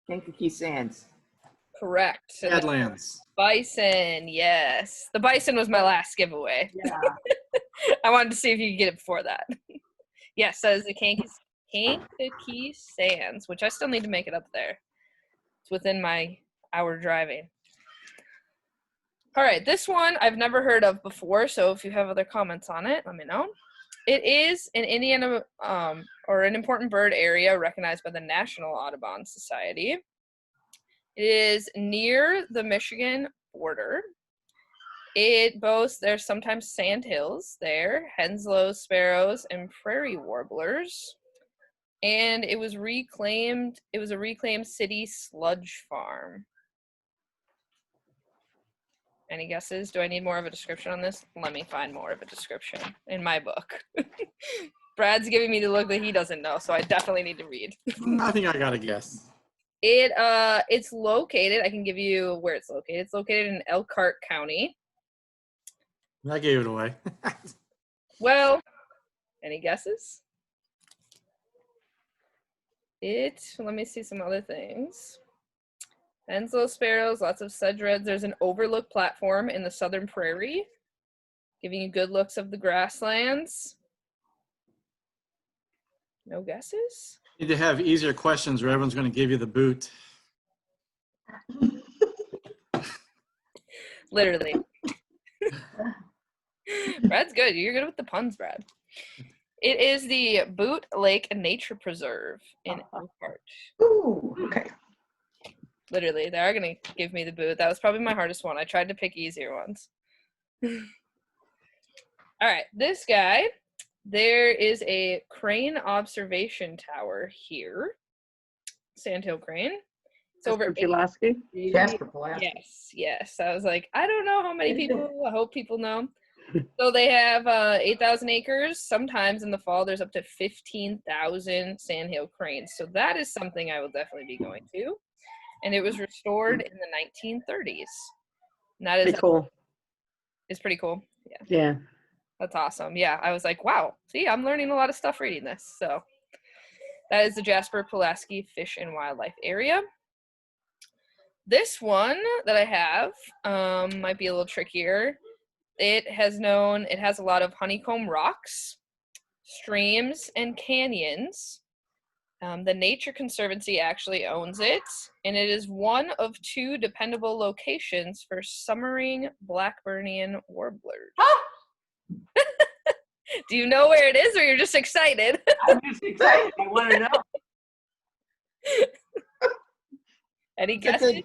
E: Kankakee Sands.
A: Correct. So
H: Badlands.
A: Bison, yes. The bison was my last giveaway.
G: Yeah.
A: I wanted to see if you could get it before that. Yes, that is the Kankakee Sands, which I still need to make it up there. It's within my hour driving. All right, this one I've never heard of before, so if you have other comments on it, let me know. It is an Indiana, or an important bird area recognized by the National Audubon Society. It is near the Michigan border. It boasts, there's sometimes sandhills there, Henslow sparrows, and prairie warblers. And it was a reclaimed city sludge farm. Any guesses? Do I need more of a description on this? Let me find more of a description in my book. Brad's giving me the look that he doesn't know, so I definitely need to read.
H: I think I got a guess.
A: It's located, I can give you where it's located. It's located in Elkhart County.
H: I gave it away.
A: Well, any guesses? Let me see some other things. Henslow sparrows, lots of sedge reds. There's an overlook platform in the southern prairie, giving you good looks of the grasslands. No guesses?
H: You need to have easier questions or everyone's going to give you the boot.
A: Literally. Brad's good. You're good with the puns, Brad. It is the Boot Lake Nature Preserve in Elkhart.
B: Ooh, okay.
A: Literally, they are going to give me the boot. That was probably my hardest one. I tried to pick easier ones. All right, this guy, there is a crane observation tower here. Sandhill crane. It's over
I: Pulaski?
B: Jasper Pulaski.
A: Yes. I was like, I don't know how many people. I hope people know. So they have 8,000 acres. Sometimes in the fall, there's up to 15,000 sandhill cranes. So that is something I will definitely be going to. And it was restored in the 1930s. And that is
I: Pretty cool.
A: It's pretty cool. Yeah.
I: Yeah.
A: That's awesome. Yeah, I was like, wow. See, I'm learning a lot of stuff reading this. So that is the Jasper Pulaski Fish and Wildlife Area. This one that I have might be a little trickier. It has a lot of honeycomb rocks, streams, and canyons. The Nature Conservancy actually owns it, and it is one of 2 dependable locations for summering Blackburnian warblers. Do you know where it is, or you're just excited?
F: I'm just excited. I want to know.
A: Any
E: It's a
A: guesses?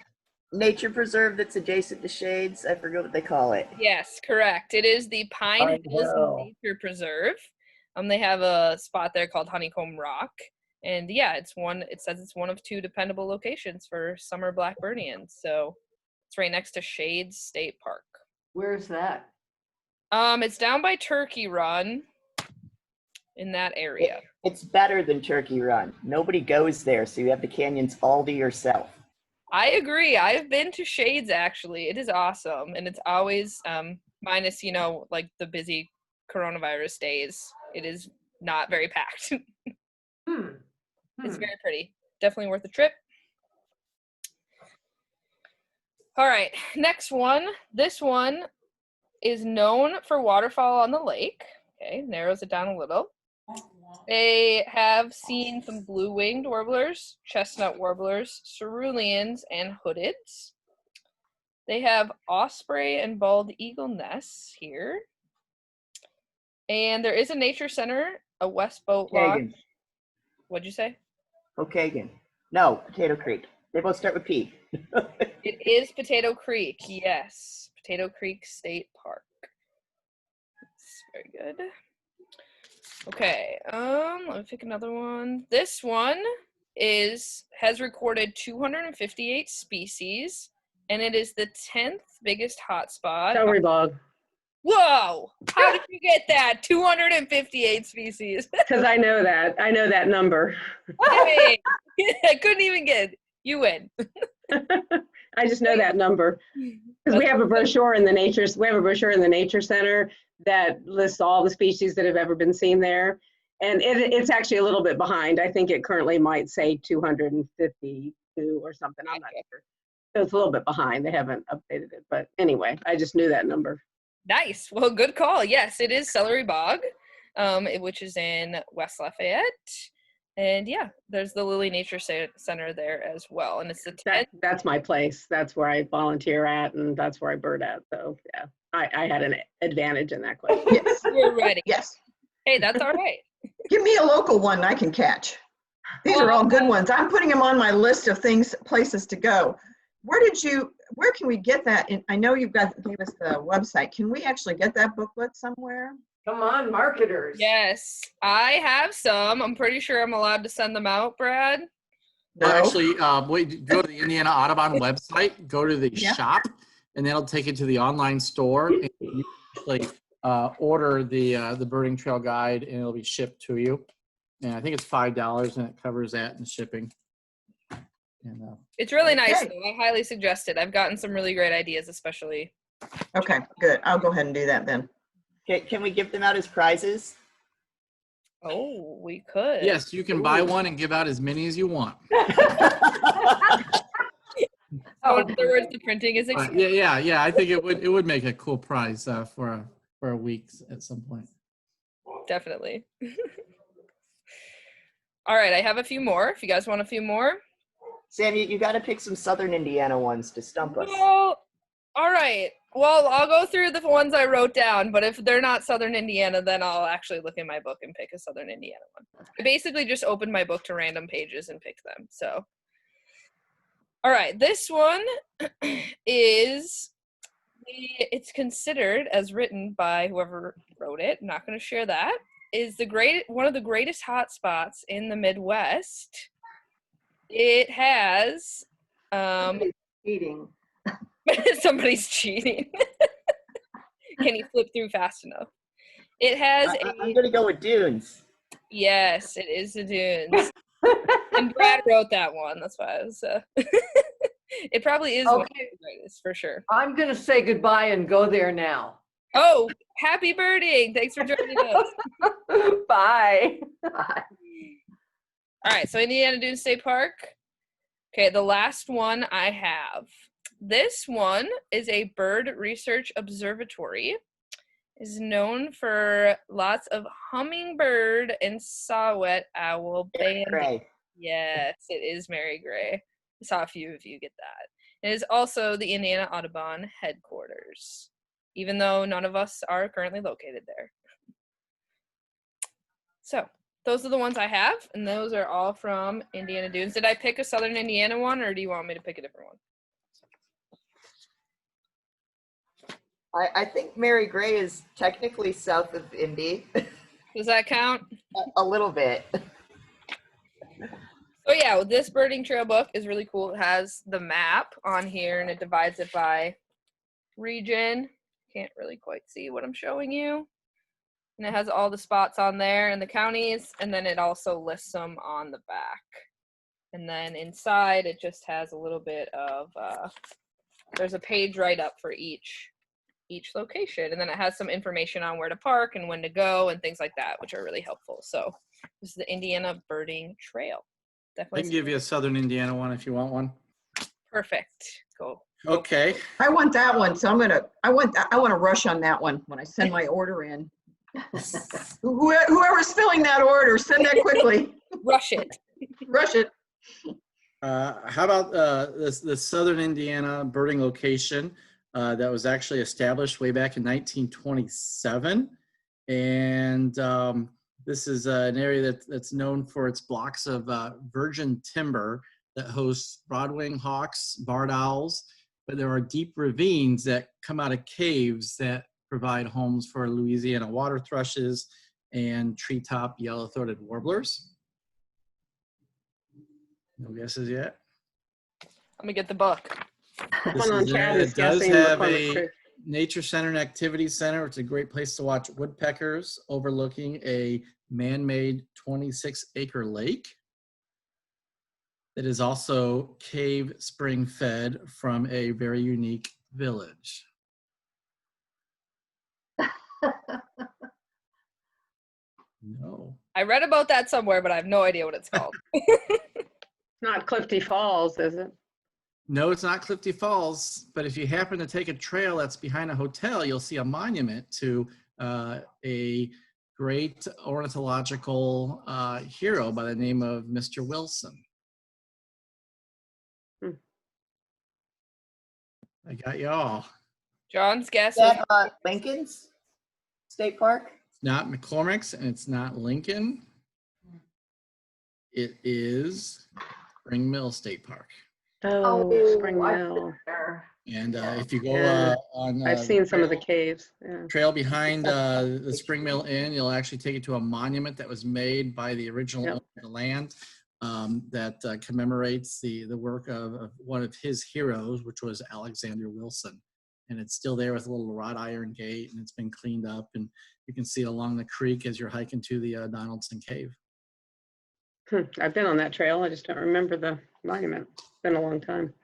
E: nature preserve that's adjacent to Shades. I forget what they call it.
A: Yes, correct. It is the Pine
D: Pine
A: Hills
D: Hill.
A: Nature Preserve. They have a spot there called Honeycomb Rock. And yeah, it says it's one of 2 dependable locations for summer Blackburnians. So it's right next to Shades State Park.
F: Where's that?
A: It's down by Turkey Run in that area.
E: It's better than Turkey Run. Nobody goes there, so you have the canyons all to yourself.
A: I agree. I've been to Shades, actually. It is awesome. And it's always, minus, like the busy coronavirus days, it is not very packed. It's very pretty. Definitely worth the trip. All right, next one. This one is known for waterfowl on the lake. Okay, narrows it down a little. They have seen some blue-winged warblers, chestnut warblers, ceruleans, and hoodeds. They have osprey and bald eagle nests here. And there is a nature center, a West Boat Launch. What'd you say?
E: Pokagon. No, Potato Creek. They both start with P.
A: It is Potato Creek, yes. Potato Creek State Park. That's very good. Okay, let me pick another one. This one has recorded 258 species, and it is the 10th biggest hotspot.
I: Celery bog.
A: Whoa! How did you get that? 258 species.
I: Because I know that. I know that number.
A: Hey, I couldn't even get it. You win.
I: I just know that number. Because we have a brochure in the Nature Center that lists all the species that have ever been seen there. And it's actually a little bit behind. I think it currently might say 252 or something. I'm not sure. So it's a little bit behind. They haven't updated it. But anyway, I just knew that number.
A: Nice. Well, good call. Yes, it is Celery Bog, which is in West Lafayette. And yeah, there's the Lilly Nature Center there as well. And it's the 10th.
I: That's my place. That's where I volunteer at, and that's where I bird at. So yeah, I had an advantage in that question.
B: Yes.
A: You're ready.
B: Yes.
A: Hey, that's all right.
B: Give me a local one I can catch. These are all good ones. I'm putting them on my list of places to go. where can we get that? I know you've gave us the website. Can we actually get that booklet somewhere?
F: Come on, marketers.
A: Yes, I have some. I'm pretty sure I'm allowed to send them out, Brad.
B: No.
H: Actually, go to the Indiana Audubon website, go to the shop, and that'll take you to the online store. And you actually order the birding trail guide, and it'll be shipped to you. And I think it's $5, and it covers that and shipping. And,
A: it's really nice, though. I highly suggest it. I've gotten some really great ideas, especially.
B: Okay, good. I'll go ahead and do that then.
E: Can we give them out as prizes?
A: Oh, we could.
H: yes, you can buy one and give out as many as you want.
A: Oh, in other words, the printing is expensive.
H: Yeah. I think it would make a cool prize for a week at some point.
A: Definitely. All right, I have a few more. If you guys want a few more.
E: Sam, you got to pick some Southern Indiana ones to stump us.
A: Well, all right. Well, I'll go through the ones I wrote down, but if they're not Southern Indiana, then I'll actually look in my book and pick a Southern Indiana one. I basically just opened my book to random pages and picked them. So, all right, this one is, it's considered, as written by whoever wrote it, I'm not going to share that, is one of the greatest hotspots in the Midwest. It has
G: Eating.
A: somebody's cheating. Can you flip through fast enough? It has
E: I'm going to go with dunes.
A: Yes, it is the dunes. And Brad wrote that one. That's why I was it probably is one of the greatest for sure.
F: I'm going to say goodbye and go there now.
A: Oh, happy birding. Thanks for joining us.
F: Bye.
G: Bye.
A: All right, so Indiana Dunes State Park. Okay, the last one I have. This one is a bird research observatory. Is known for lots of hummingbird and saw-whet owl banding.
E: Gray.
A: Yes, it is Mary Gray. I saw a few of you get that. It is also the Indiana Audubon headquarters, even though none of us are currently located there. So those are the ones I have, and those are all from Indiana Dunes. Did I pick a Southern Indiana one, or do you want me to pick a different one?
E: I think Mary Gray is technically south of Indy.
A: Does that count?
E: A little bit.
A: So yeah, this birding trail book is really cool. It has the map on here, and it divides it by region. Can't really quite see what I'm showing you. And it has all the spots on there and the counties, and then it also lists them on the back. And then inside, it just has a little bit of, there's a page right up for each location, and then it has some information on where to park and when to go and things like that, which are really helpful. So this is the Indiana Birding Trail. Definitely.
H: I can give you a Southern Indiana one if you want one.
A: Perfect. Go.
H: Okay.
B: I want that one, so I want to rush on that one when I send my order in. Whoever's filling that order, send that quickly.
A: Rush it.
B: Rush it.
H: How about the Southern Indiana birding location that was actually established way back in 1927, and this is an area that's known for its blocks of virgin timber that hosts broadwing hawks, barred owls, but there are deep ravines that come out of caves that provide homes for Louisiana water thrushes and treetop yellow-throated warblers. No guesses yet?
A: Let me get the book.
H: It does have a nature center and activity center. It's a great place to watch woodpeckers overlooking a man-made 26-acre lake. It is also cave spring fed from a very unique village. No.
A: I read about that somewhere, but I have no idea what it's called.
I: Not Clifty Falls, is it?
H: No, it's not Clifty Falls, but if you happen to take a trail that's behind a hotel, you'll see a monument to a great ornithological hero by the name of Mr. Wilson. I got you all.
A: John's guess
E: Is
A: is
E: that Lincoln's State Park?
H: It's not McCormick's and it's not Lincoln. It is Spring Mill State Park.
I: Oh, Spring
G: I've
I: Mill.
G: been there.
C: And
G: Yeah.
C: if you go
I: Yeah.
C: on
I: I've
C: the
I: seen some of the
C: trail-
I: caves. Yeah.
C: trail behind the Spring Mill Inn, you'll actually take you to a monument that was made by the original
I: Yep.
C: owner of the land that commemorates the work of one of his heroes, which was Alexander Wilson. And it's still there with a little wrought iron gate, and it's been cleaned up, and you can see it along the creek as you're hiking to the Donaldson Cave.
I: I've been on that trail. I just don't remember the monument. It's been a long time.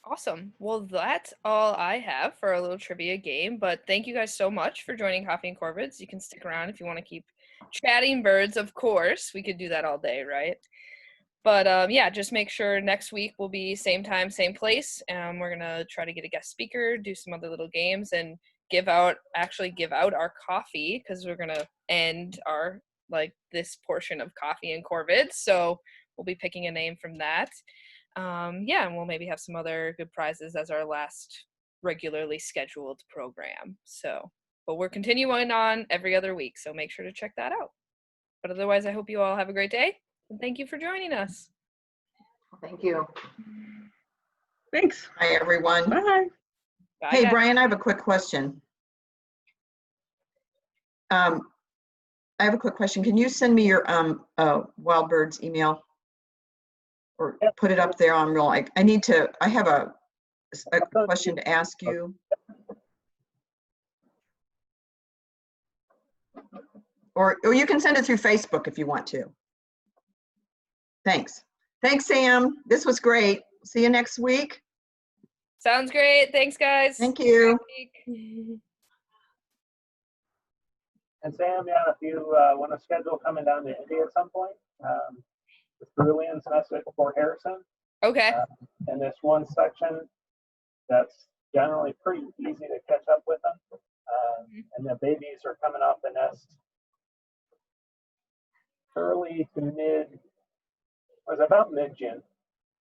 A: Awesome. Well, that's all I have for a little trivia game, but thank you guys so much for joining Coffee and COrVIDs. You can stick around if you want to keep chatting birds, of course. We could do that all day, right? But yeah, just make sure next week will be same time, same place. We're going to try to get a guest speaker, do some other little games, and give out our coffee, because we're going to end our, this portion of Coffee and COrVIDs. So we'll be picking a name from that. Yeah, and we'll maybe have some other good prizes as our last regularly scheduled program. So, but we're continuing on every other week, so make sure to check that out. But otherwise, I hope you all have a great day, and thank you for joining us.
G: Thank you.
I: Thanks.
B: Hi, everyone.
I: Bye.
A: Bye,
B: Hey,
A: guys.
B: Brian, I have a quick question. I have a quick question. Can you send me your Wild Birds email? Or put it up there on real, I have a question to ask you. Or you can send it through Facebook if you want to. Thanks. Thanks, Sam. This was great. See you next week.
A: Sounds great. Thanks, guys.
B: Thank you.
D: And Sam, yeah, if you want to schedule coming down to Indy at some point, the Ceruleans nest at Fort Harrison.
A: Okay.
D: And this one section that's generally pretty easy to catch up with them. And the babies are coming off the nest early to about mid-June.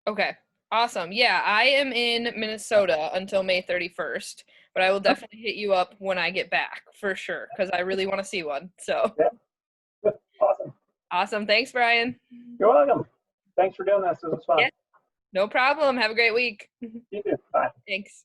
A: Okay. Awesome. Yeah, I am in Minnesota until May 31st, but I will definitely hit you up when I get back for sure, because I really want to see one. So.
D: Yeah. Awesome.
A: Awesome. Thanks, Brian.
D: You're welcome. Thanks for doing this. This was fun.
A: Yeah. No problem. Have a great week.
D: You too. Bye.
A: Thanks.